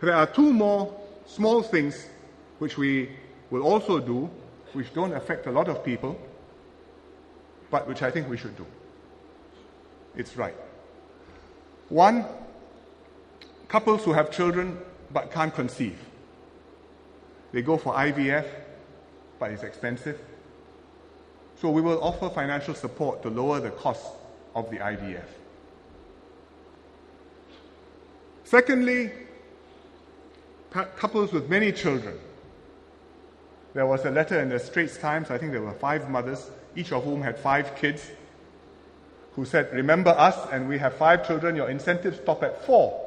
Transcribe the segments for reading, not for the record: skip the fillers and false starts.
There are two more small things which we will also do, which don't affect a lot of people, but which I think we should do. It's right. One, couples who have children but can't conceive. They go for IVF, but it's expensive. So we will offer financial support to lower the cost of the IVF. Secondly, couples with many children. There was a letter in the Straits Times, I think there were 5 mothers, each of whom had 5 kids, who said, remember us, and we have 5 children, your incentives stop at 4.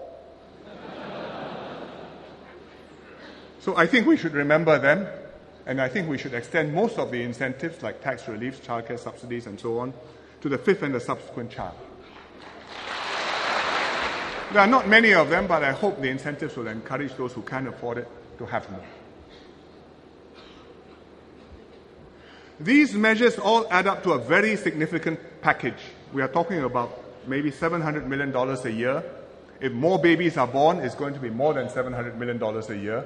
So I think we should remember them, and I think we should extend most of the incentives, like tax reliefs, childcare subsidies, and so on, to the 5th and the subsequent child. There are not many of them, but I hope the incentives will encourage those who can't afford it to have more. These measures all add up to a very significant package. We are talking about maybe $700 million a year. If more babies are born, it's going to be more than $700 million a year.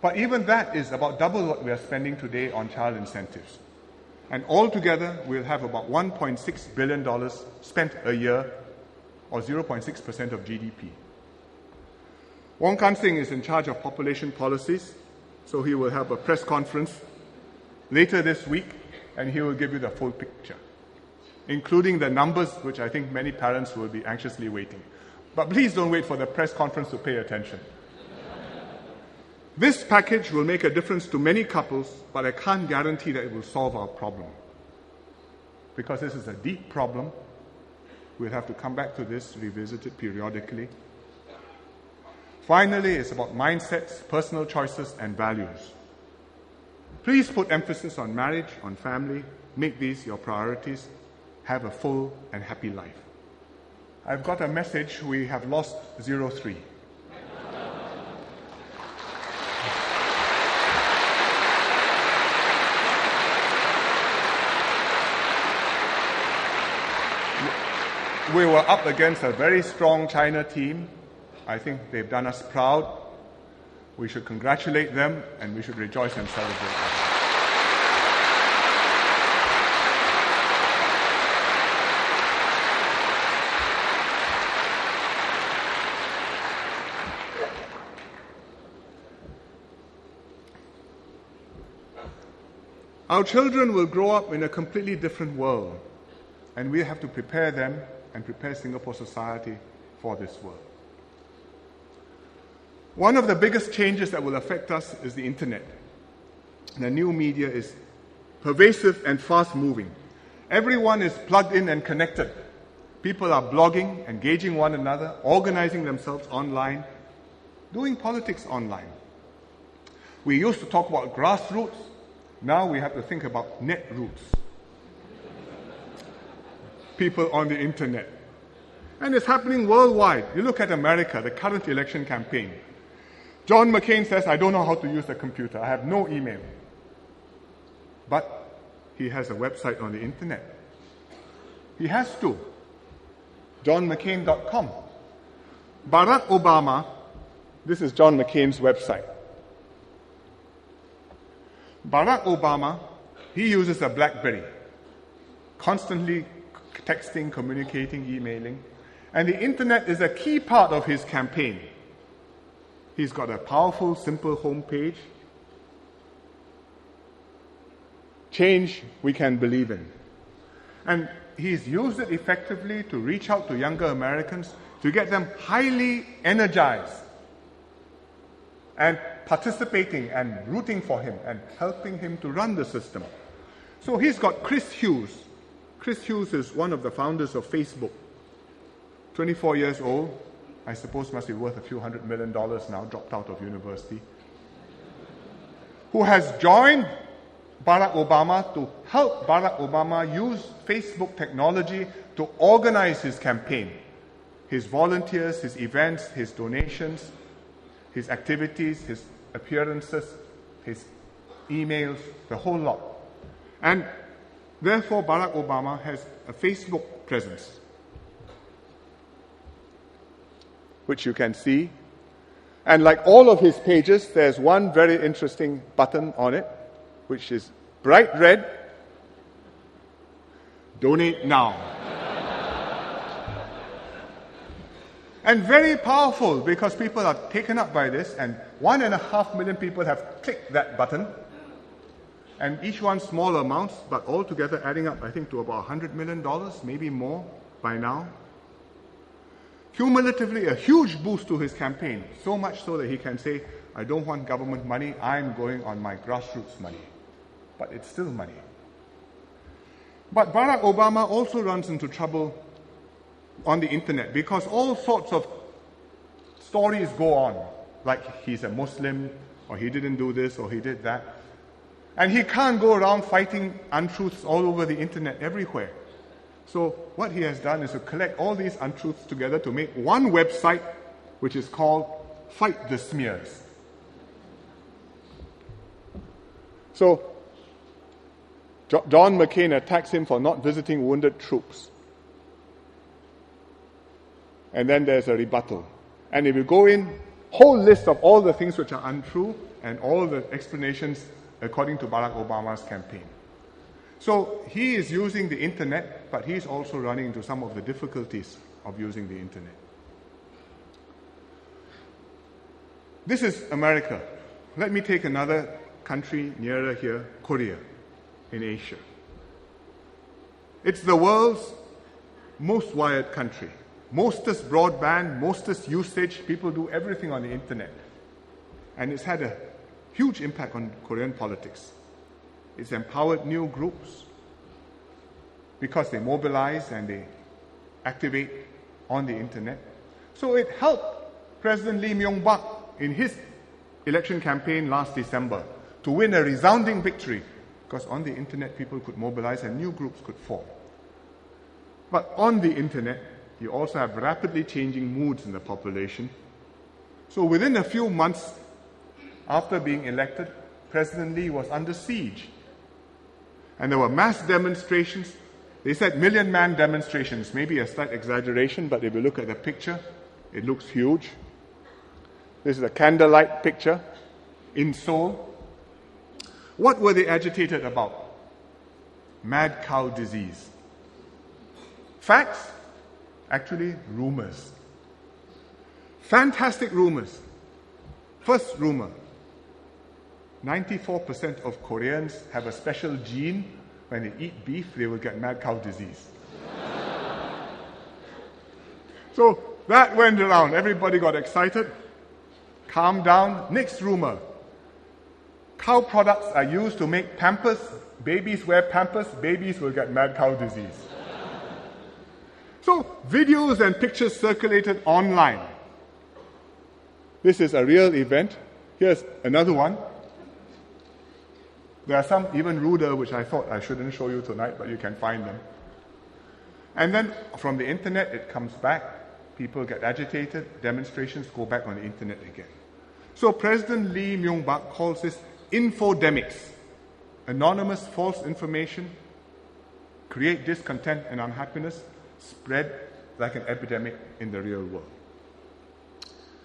But even that is about double what we are spending today on child incentives. And altogether, we'll have about $1.6 billion spent a year, or 0.6% of GDP. Wong Kan-seng is in charge of population policies, so he will have a press conference later this week, and he will give you the full picture, including the numbers, which I think many parents will be anxiously waiting. But please don't wait for the press conference to pay attention. This package will make a difference to many couples, but I can't guarantee that it will solve our problem. Because this is a deep problem, we'll have to come back to this, revisit it periodically. Finally, it's about mindsets, personal choices, and values. Please put emphasis on marriage, on family. Make these your priorities. Have a full and happy life. I've got a message. We have lost 03. We were up against a very strong China team. I think they've done us proud. We should congratulate them, and we should rejoice and celebrate them. Our children will grow up in a completely different world, and we have to prepare them and prepare Singapore society for this world. One of the biggest changes that will affect us is the internet. The new media is pervasive and fast-moving. Everyone is plugged in and connected. People are blogging, engaging one another, organizing themselves online, doing politics online. We used to talk about grassroots. Now we have to think about net roots. People on the internet. And it's happening worldwide. You look at America, the current election campaign. John McCain says, I don't know how to use a computer. I have no email. But he has a website on the internet. He has to. JohnMcCain.com. Barack Obama, this is John McCain's website. Barack Obama, he uses a BlackBerry, constantly texting, communicating, emailing. And the internet is a key part of his campaign. He's got a powerful, simple homepage. Change we can believe in. And he's used it effectively to reach out to younger Americans, to get them highly energized and participating and rooting for him and helping him to run the system. So he's got Chris Hughes. Chris Hughes is one of the founders of Facebook. 24 years old, I suppose must be worth a few $100 million now, dropped out of university, who has joined Barack Obama to help Barack Obama use Facebook technology to organize his campaign, his volunteers, his events, his donations, his activities, his appearances, his emails, the whole lot. And therefore, Barack Obama has a Facebook presence, which you can see. And like all of his pages, there's one very interesting button on it, which is bright red, donate now. And very powerful because people are taken up by this, and 1.5 million people have clicked that button. And each one small amounts, but altogether adding up, I think, to about $100 million, maybe more by now. Cumulatively, a huge boost to his campaign, so much so that he can say, I don't want government money, I'm going on my grassroots money. But it's still money. But Barack Obama also runs into trouble on the internet because all sorts of stories go on, like he's a Muslim, or he didn't do this, or he did that. And he can't go around fighting untruths all over the internet everywhere. So what he has done is to collect all these untruths together to make one website, which is called Fight the Smears. So John McCain attacks him for not visiting wounded troops. And then there's a rebuttal. And if you go in, whole list of all the things which are untrue and all the explanations according to Barack Obama's campaign. So he is using the internet, but he's also running into some of the difficulties of using the internet. This is America. Let me take another country nearer here, Korea, in Asia. It's the world's most wired country. Mostest broadband, mostest usage, people do everything on the internet. And it's had a huge impact on Korean politics. It's empowered new groups because they mobilize and they activate on the internet. So it helped President Lee Myung-bak in his election campaign last December to win a resounding victory because on the internet people could mobilize and new groups could form. But on the internet, you also have rapidly changing moods in the population. So within a few months after being elected, President Lee was under siege. And there were mass demonstrations. They said million-man demonstrations, maybe a slight exaggeration, but if you look at the picture, it looks huge. This is a candlelight picture in Seoul. What were they agitated about? Mad cow disease. Facts? Actually, rumors. Fantastic rumors. First rumor. 94% of Koreans have a special gene. When they eat beef, they will get mad cow disease. So that went around. Everybody got excited. Calm down. Next rumor. Cow products are used to make Pampers. Babies wear Pampers. Babies will get mad cow disease. So videos and pictures circulated online. This is a real event. Here's another one. There are some even ruder, which I thought I shouldn't show you tonight, but you can find them. And then from the internet, it comes back. People get agitated. Demonstrations go back on the internet again. So President Lee Myung-bak calls this infodemics. Anonymous false information create discontent and unhappiness, spread like an epidemic in the real world.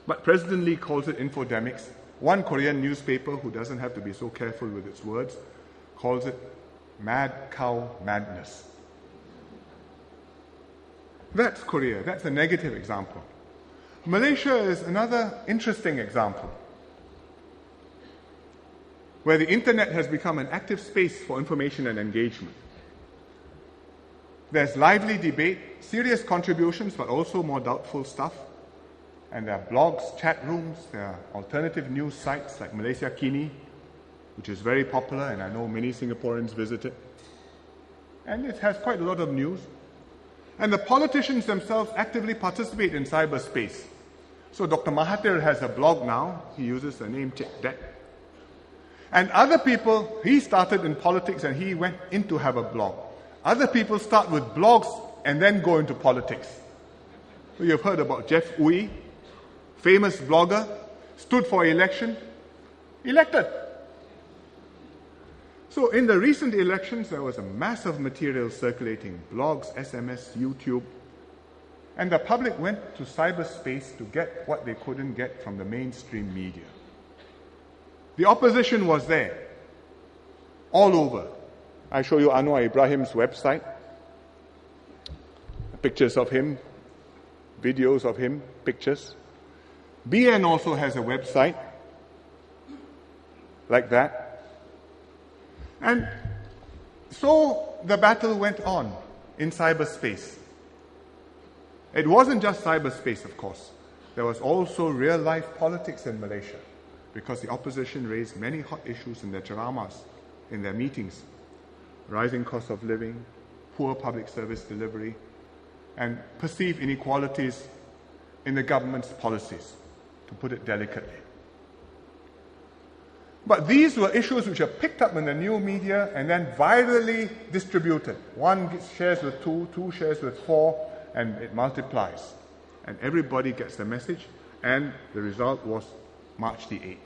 But President Lee calls it infodemics. One Korean newspaper, who doesn't have to be so careful with its words, calls it mad cow madness. That's Korea. That's a negative example. Malaysia is another interesting example, where the internet has become an active space for information and engagement. There's lively debate, serious contributions, but also more doubtful stuff. And there are blogs, chat rooms, there are alternative news sites like Malaysia Kini, which is very popular, and I know many Singaporeans visit it. And it has quite a lot of news. And the politicians themselves actively participate in cyberspace. So Dr. Mahathir has a blog now. He uses the name Cik Det. And other people, he started in politics and he went in to have a blog. Other people start with blogs and then go into politics. So you've heard about Jeff Uy, famous blogger, stood for election, elected. So in the recent elections, there was a mass of material circulating, blogs, SMS, YouTube. And the public went to cyberspace to get what they couldn't get from the mainstream media. The opposition was there, all over. I show you Anwar Ibrahim's website, pictures of him, videos of him, pictures. BN also has a website like that. And so the battle went on in cyberspace. It wasn't just cyberspace, of course. There was also real-life politics in Malaysia, because the opposition raised many hot issues in their ceramas, in their meetings. Rising cost of living, poor public service delivery, and perceived inequalities in the government's policies, to put it delicately. But these were issues which are picked up in the new media and then virally distributed. One shares with two shares with four, and it multiplies. And everybody gets the message, and the result was March the 8th,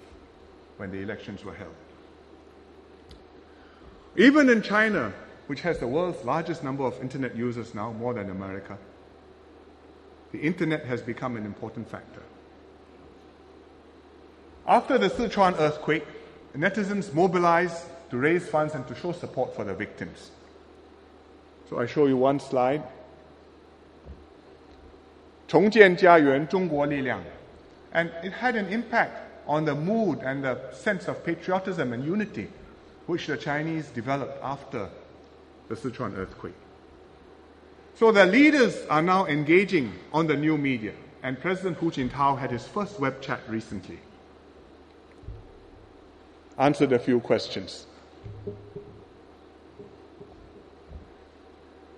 when the elections were held. Even in China, which has the world's largest number of internet users now, more than America, the internet has become an important factor. After the Sichuan earthquake, netizens mobilized to raise funds and to show support for the victims. So I show you one slide. 重建家园中国力量. And it had an impact on the mood and the sense of patriotism and unity which the Chinese developed after the Sichuan earthquake. So the leaders are now engaging on the new media, and President Hu Jintao had his first web chat recently. Answered a few questions.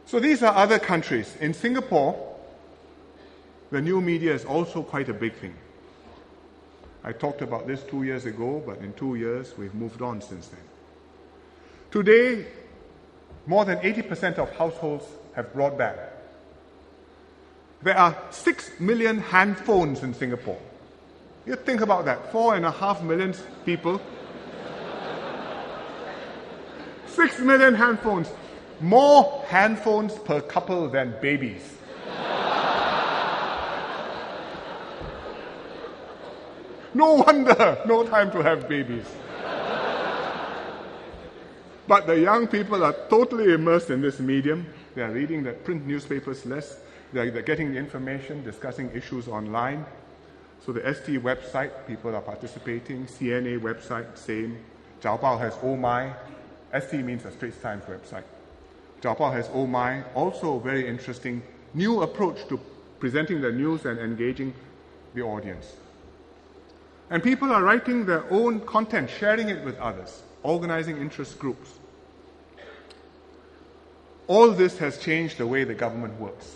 So these are other countries. In Singapore, the new media is also quite a big thing. I talked about this 2 years ago, but in 2 years, we've moved on since then. Today, more than 80% of households have broadband. There are 6 million handphones in Singapore. You think about that, 4.5 million people. 6 million handphones. More handphones per couple than babies. No wonder, no time to have babies. But the young people are totally immersed in this medium. They are reading the print newspapers less. They're getting the information, discussing issues online. So the ST website, people are participating. CNA website, same. Zhaobao has Oh My. ST means the Straits Times website. Zhaobao has Oh My. Also very interesting new approach to presenting the news and engaging the audience. And people are writing their own content, sharing it with others, organizing interest groups. All this has changed the way the government works.